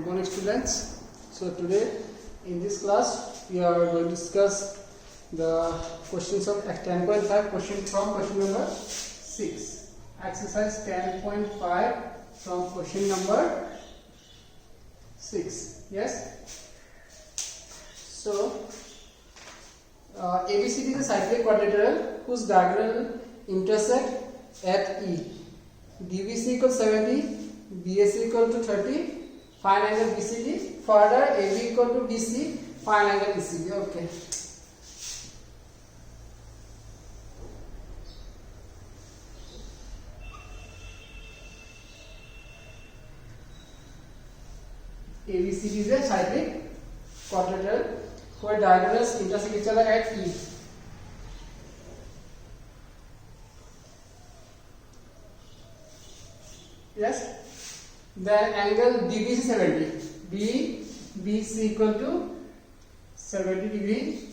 morning students. So today in this class we are going to discuss the questions of 10.5 question from question number 6. Exercise 10.5 from question number 6. Yes. So ABCD is a cyclic quadrilateral whose diagonal intersect at E. DBC equals 70, BAC equal to 30. Find angle BCD. Further, AB equal to BC. Find angle ECD. Okay. ABCD is a cyclic quadrilateral where diagonals intersect each other at E. Yes. Then angle DBC 70. BC equal to 70 degree.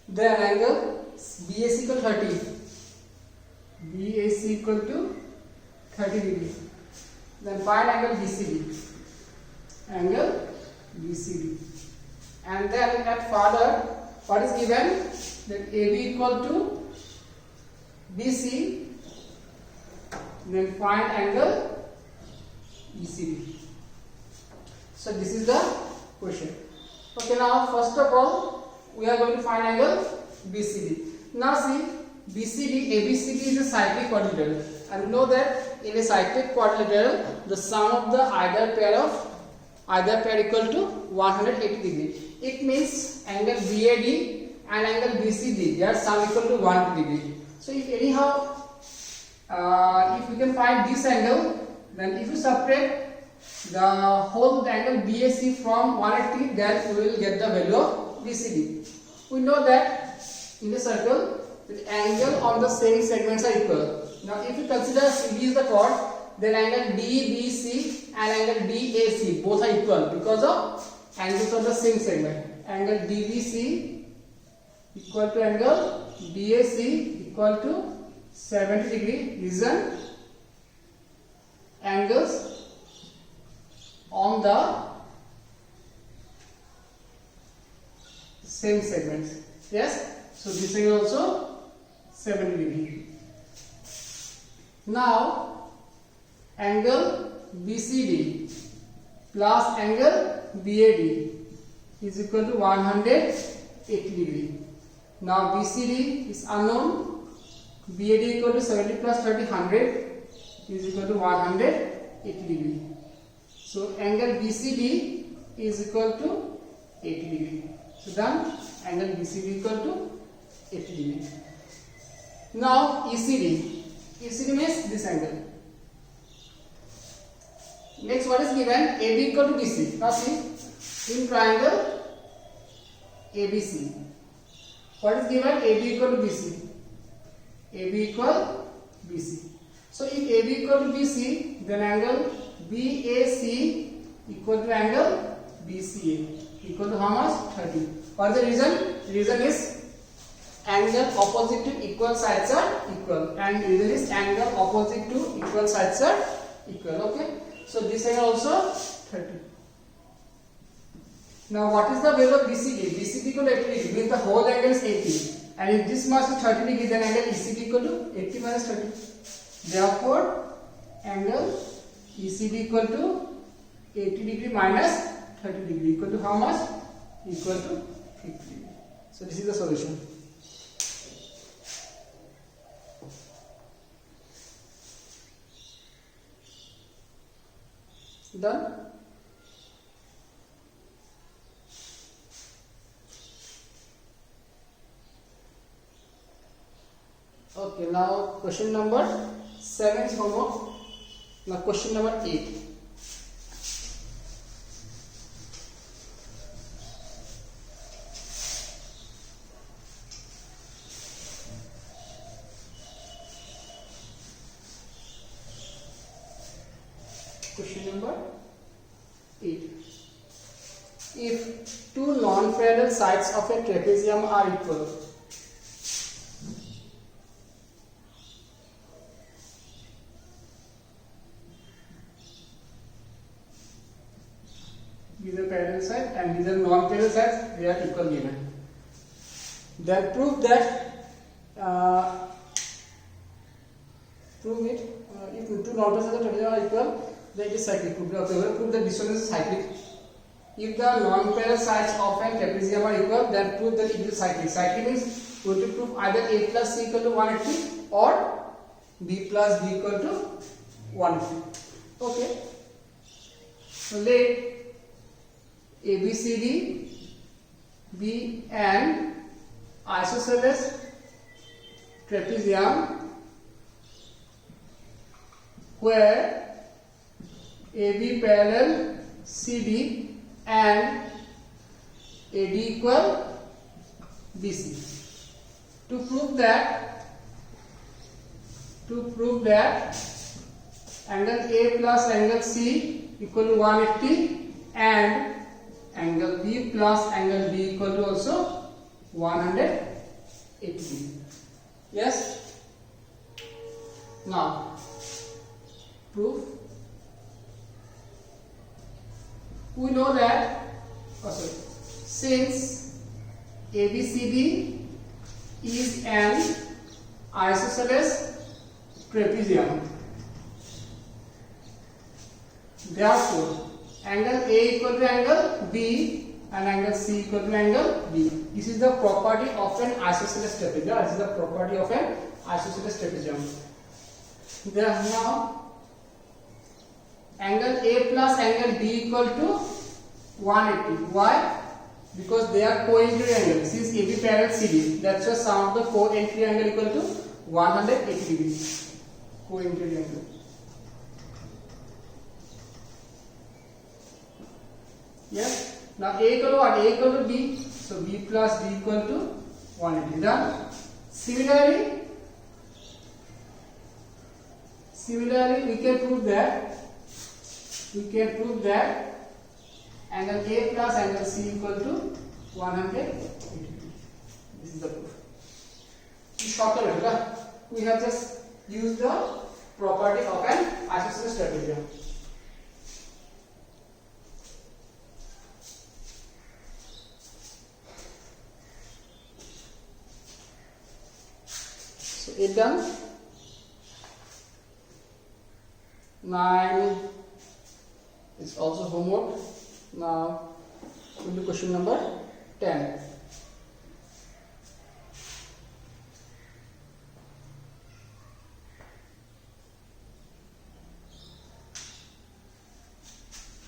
Then angle BAC equal 30. BAC equal to 30 degree. Then find angle BCD. Angle BCD. And then at further, what is given? That AB equal to BC. Then find angle ECD. So this is the question. Okay, now first of all we are going to find angle BCD. Now see, ABCD is a cyclic quadrilateral, and we know that in a cyclic quadrilateral the sum of the either pair equal to 180 degree. It means angle BAD and angle BCD, their sum equal to 180 degree. So if anyhow if we can find this angle, then if you subtract the whole angle BAC from 180, then we will get the value of BCD. We know that in a circle the angle on the same segments are equal. Now if you consider CD is the chord, then angle DBC and angle DAC both are equal because of angles on the same segment. Angle DBC equal to angle DAC equal to 70 degree reason angles on the same segments. Yes, so this is also 70 degree. Now angle BCD plus angle BAD is equal to 180 degree. Now BCD is unknown. BAD equal to 70 plus 30, 100 is equal to 180 degree. So angle BCD is equal to 80 degree. So done. Angle BCD equal to 80 degree. Now ECD. ECD means this angle. Next, what is given? AB equal to BC. Now see, in triangle ABC, what is given? AB equal to BC. AB equal BC. So if AB equal to BC, then angle BAC equal to angle BCA equal to how much? 30. What is the reason? Reason is angle opposite to equal sides are equal, and reason is angle opposite to equal sides are equal. Okay. So this angle also 30. Now what is the value of BCD? BCD equal to 80 degree means the whole angle is 80. And if this must be 30 degree, then angle ECD equal to 80 minus 30. Therefore, angle ECD equal to 80 degree minus 30 degree equal to how much? Equal to 50 degree. So this is the solution. Done. Okay, now question number 7 is homework. Now question number 8. Question number 8. If two non-parallel sides of a trapezium are equal, and these are non-parallel sides, they are equal given. Then prove that prove it if two non-parallel sides are equal, then it is cyclic. Prove that this one is cyclic. If the non-parallel sides of an trapezium are equal, then prove that it is cyclic. Cyclic means we have to prove either a plus c equal to 180 or b plus d equal to 180. Okay. So let ABCD be an isosceles trapezium where AB parallel CD and AD equal BC. To prove that angle A plus angle C equal to 180 and angle B plus angle D equal to also 180. Yes. Now proof. We know that since ABCD is an isosceles trapezium, therefore angle A equal to angle B and angle C equal to angle B. This is the property of an isosceles trapezium. This is the property of an isosceles trapezium. Then now angle A plus angle B equal to 180. Why? Because they are co-entry angles. Since AB parallel CD, that's why sum of the co-entry angle equal to 180 degrees. Co-entry angle. Yes. Now A equal to what? A equal to B. So B plus D equal to 180. Done. Similarly, we can prove that angle A plus angle C equal to 180. This is the proof. It's shorter, right? We have just used the property of an isosceles trapezium. So it done. 9 is also homework. Now we'll do question number 10.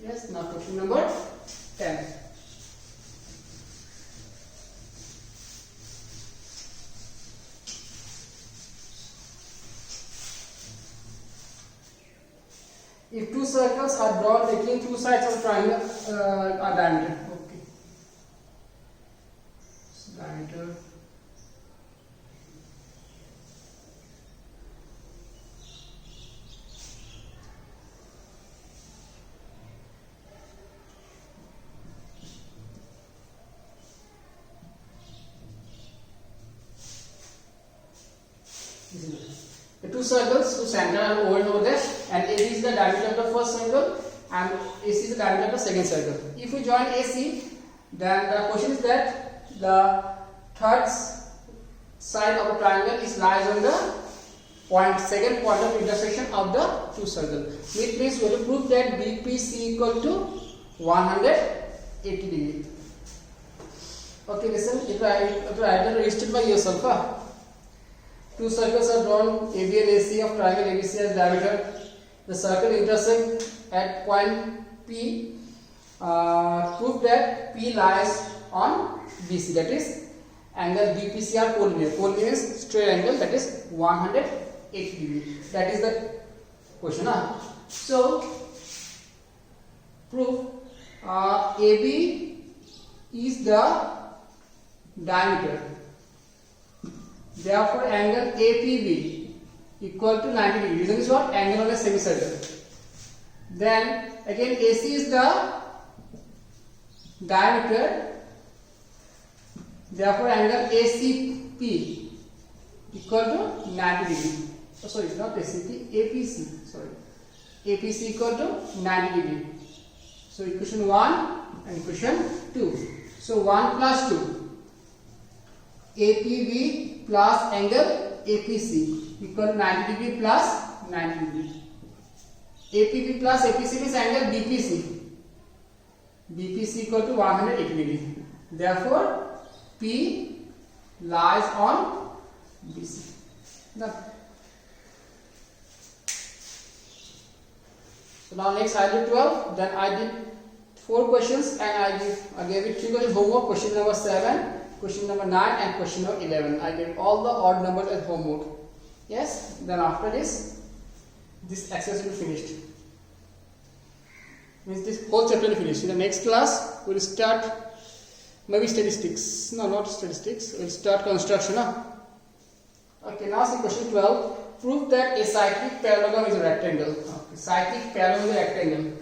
Yes, now question number 10. If two circles are drawn taking two sides of triangle are diameter. Okay. So diameter. The two circles whose center are over there, and AB is the diameter of the first circle and AC is the diameter of the second circle. If we join AC, then the question is that the third side of the triangle lies on the second point of intersection of the two circles. Which means we have to prove that BPC equal to 180 degree. Okay, listen. If I registered by yourself. Two circles are drawn, AB and AC of triangle ABC as diameter. The circle intersect at point P. Prove that P lies on BC, that is angle BPC are collinear. Collinear is straight angle, that is 180 degree. That is the question. So prove AB is the diameter. Therefore, angle APB equal to 90 degree. Reason is what? Angle on a semicircle. Then again AC is the diameter. Therefore, angle ACP equal to 90 degree. Oh, sorry, not ACP, APC. Sorry, APC equal to 90 degree. So equation 1 and question 2. So 1 plus 2. APB plus angle APC equal to 90 degree plus 90 degree. APB plus APC means angle BPC. BPC equal to 180 degree. Therefore, P lies on BC. Now, so now next I did 12. Then I did 4 questions and I gave it 3 questions homework. Question number 7, question number 9 and question number 11. I gave all the odd numbers as homework. Yes. Then after this exercise will be finished. Means this whole chapter will finish. In the next class we will start maybe statistics. No, not statistics. We will start construction. Okay. Now see question 12. Prove that a cyclic parallelogram is a rectangle. Okay. Cyclic parallelogram is a rectangle.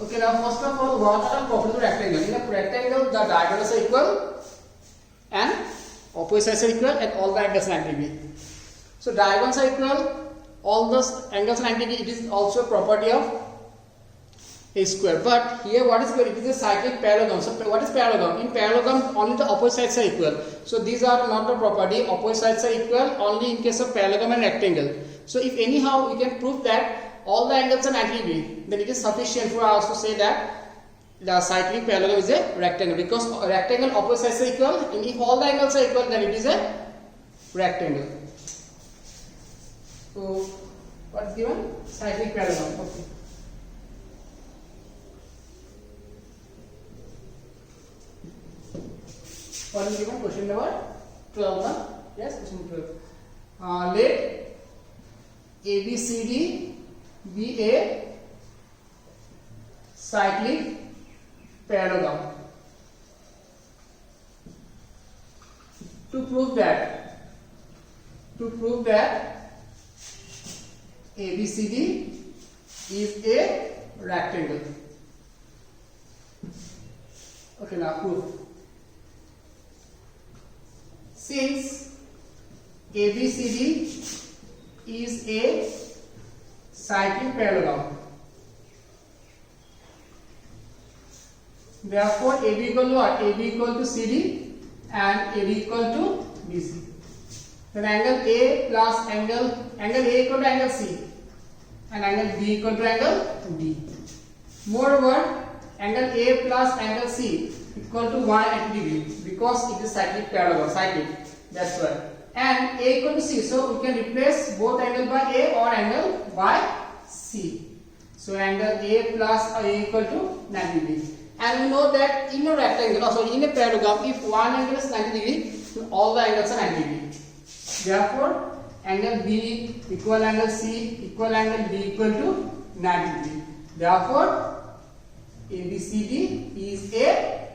Okay, now first of all, what are the properties of rectangle? In a rectangle, the diagonals are equal and opposite sides are equal and all the angles are 90 degree. So diagonals are equal, all the angles are 90 degree. It is also a property of a square. But here what is equal? It is a cyclic parallelogram. So what is parallelogram? In parallelogram, only the opposite sides are equal. So these are not the property. Opposite sides are equal only in case of parallelogram and rectangle. So if anyhow we can prove that all the angles are 90 degree, then it is sufficient for us to say that the cyclic parallelogram is a rectangle, because a rectangle opposite sides are equal, and if all the angles are equal, then it is a rectangle. So what is given? Cyclic parallelogram. Okay. What is given? Question number 12. Huh? Yes, question 12. Let ABCD be a cyclic parallelogram. To prove that ABCD is a rectangle. Okay, now proof. Since ABCD is a cyclic parallelogram, therefore AB equal to what? AB equal to CD and AB equal to BC. Then angle A plus angle A equal to angle C and angle B equal to angle D. Moreover, angle A plus angle C equal to 180 degree because it is cyclic parallelogram, cyclic. That's why. And A equal to C, so we can replace both angle by A or angle by C. So angle A plus A equal to 90 degree. And we know that in a rectangle, in a parallelogram, if one angle is 90 degree, so all the angles are 90 degree. Therefore, angle B equal angle C equal angle D equal to 90 degree. Therefore, ABCD is a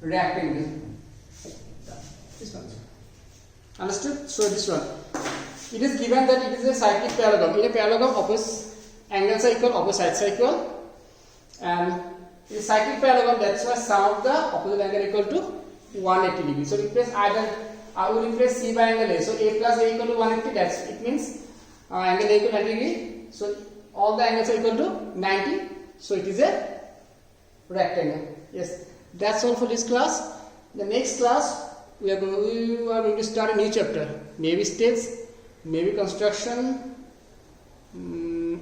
rectangle. This one. Understood? So this one. It is given that it is a cyclic parallelogram. In a parallelogram, opposite angles are equal, opposite sides are equal, and in a cyclic parallelogram, that's why sum of the opposite angle equal to 180 degree. So replace either I will replace C by angle A. So A plus A equal to 180. That's it means angle A equal to 90 degree. So all the angles are equal to 90. So it is a rectangle. Yes, that's all for this class. The next class we are going to start a new chapter. Maybe states, maybe construction,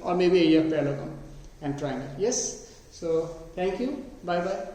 or maybe area of parallelogram and triangle. Yes. So thank you. Bye bye.